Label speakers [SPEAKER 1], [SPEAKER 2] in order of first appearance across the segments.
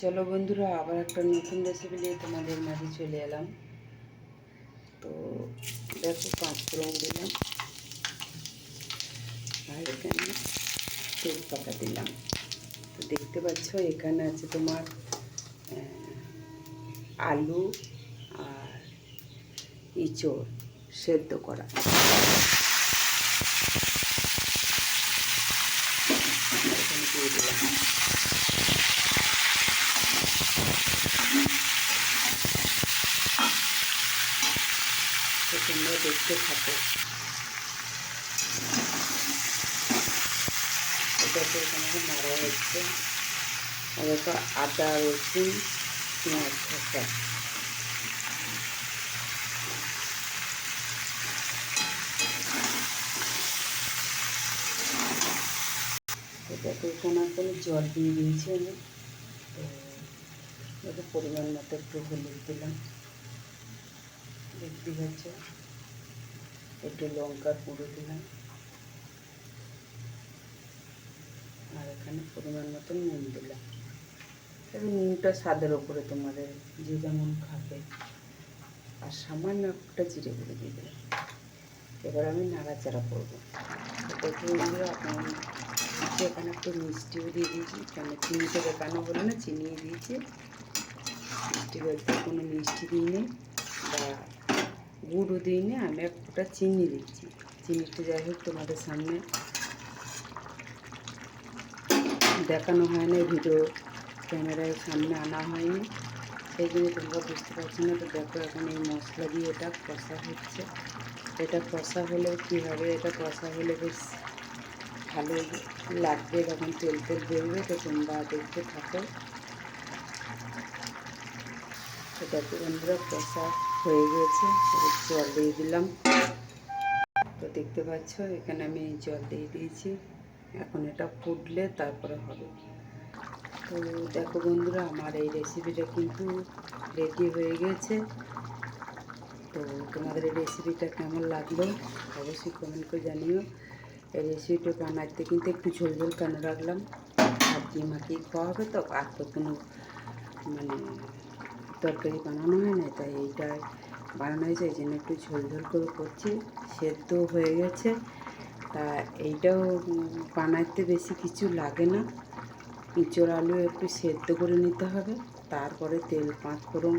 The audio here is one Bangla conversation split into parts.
[SPEAKER 1] চলো বন্ধুরা, আবার একটা নতুন রেসিপি নিয়ে তোমাদের মাঝে চলে এলাম। তো দেখো, 5 ফোড়ন দিলাম আর এখানে তেজপাতা দিলাম। তো দেখতে পাচ্ছ এখানে আছে তোমার আলু আর ইঁচড় সেদ্ধ করা। এখানে দিয়ে দিলাম। তো তোমরা দেখতে থাকো। এটাকে এখানে নাড়া হচ্ছে। আর দেখো আদা, রসুন, পেঁয়াজ ভাজা। এটাকে এখানে করে জল দিয়ে দিয়েছি আমি। তো এটা পরিমাণ মতো একটু হলুদ দিলাম, দেখতে পাচ্ছ। একটু লঙ্কার গুঁড়ো দিলাম আর এখানে পরিমাণ মতো নুন দিলাম। এবার নুনটা স্বাদের ওপরে, তোমাদের যে যেমন খাবে। আর সামান্য একটা জিরে গুঁড়ো দিয়ে দিলাম। এবার আমি নাড়াচাড়া করবো। দেখে আপনার এখানে একটু মিষ্টিও দিয়ে দিয়েছি, কেন চিনিটা দেখানো বলে না, চিনিও দিয়েছি। মিষ্টি বলতে কোনো মিষ্টি দিইনি বা গুঁড়ো দিইনি, আমি এক ফোঁটা চিনি দিচ্ছি। চিনিটা যাই হোক তোমাদের সামনে দেখানো হয় না, ভিডিও ক্যামেরায় সামনে আনা হয়নি, সেই জন্য তোমরা বুঝতে পারছো না। তো দেখো এখন এই মশলা দিয়ে এটা কষা হচ্ছে। এটা কষা হলে কী হবে, এটা কষা হলে বেশ ভালো লাগবে, যখন তেল তেল বেরোবে। তো তোমরা দেখতে থাকো। এটা তো বন্ধুরা কষা হয়ে গেছে, জল দিয়ে দিলাম। তো দেখতে পাচ্ছ এখানে আমি জল দিয়ে দিয়েছি। এখন এটা ফুটলে তারপরে হবে। তো দেখো বন্ধুরা, আমার এই রেসিপিটা কিন্তু রেডি হয়ে গেছে। তো তোমাদের এই রেসিপিটা কেমন লাগলো অবশ্যই কমেন্ট করে জানিও। এই রেসিপিটা বানাতে কিন্তু একটু ঝোল ঝোল কেন রাখলাম, ভাত দিয়ে মাখিয়ে খাওয়া হবে। তো আর তো কোনো মানে তরকারি বানানো হয় না, তাই এইটাই বানানো হয়েছে। এই জন্য একটু ঝোল ঝোল করে করছি। সেদ্ধ হয়ে গেছে। তা এইটাও বানাইতে বেশি কিছু লাগে না। ইঁচড় আলু একটু সেদ্ধ করে নিতে হবে, তারপরে তেল, 5 ফোড়ন,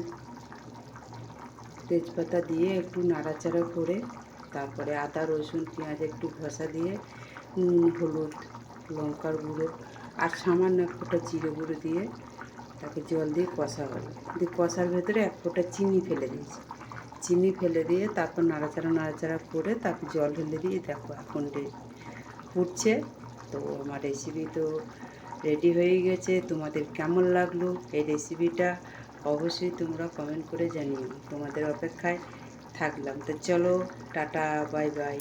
[SPEAKER 1] তেজপাতা দিয়ে একটু নাড়াচাড়া করে তারপরে আদা, রসুন, পেঁয়াজ একটু ঘষা দিয়ে নুন, হলুদ, লঙ্কার গুঁড়ো আর সামান্য এক ফোঁটা জিরে গুঁড়ো দিয়ে তাকে জল দিয়ে কষা হবে। দিয়ে কষার ভেতরে এক ফোঁটা চিনি ফেলে দিয়েছি। চিনি ফেলে দিয়ে তারপর নাড়াচাড়া করে তারপর জল ঢেলে দিয়ে দেখো এখন ফুটছে। তো আমার রেসিপি তো রেডি হয়ে গেছে। তোমাদের কেমন লাগলো এই রেসিপিটা অবশ্যই তোমরা কমেন্ট করে জানিও। তোমাদের অপেক্ষায় থাকলাম। তো চলো, টাটা, বাই বাই।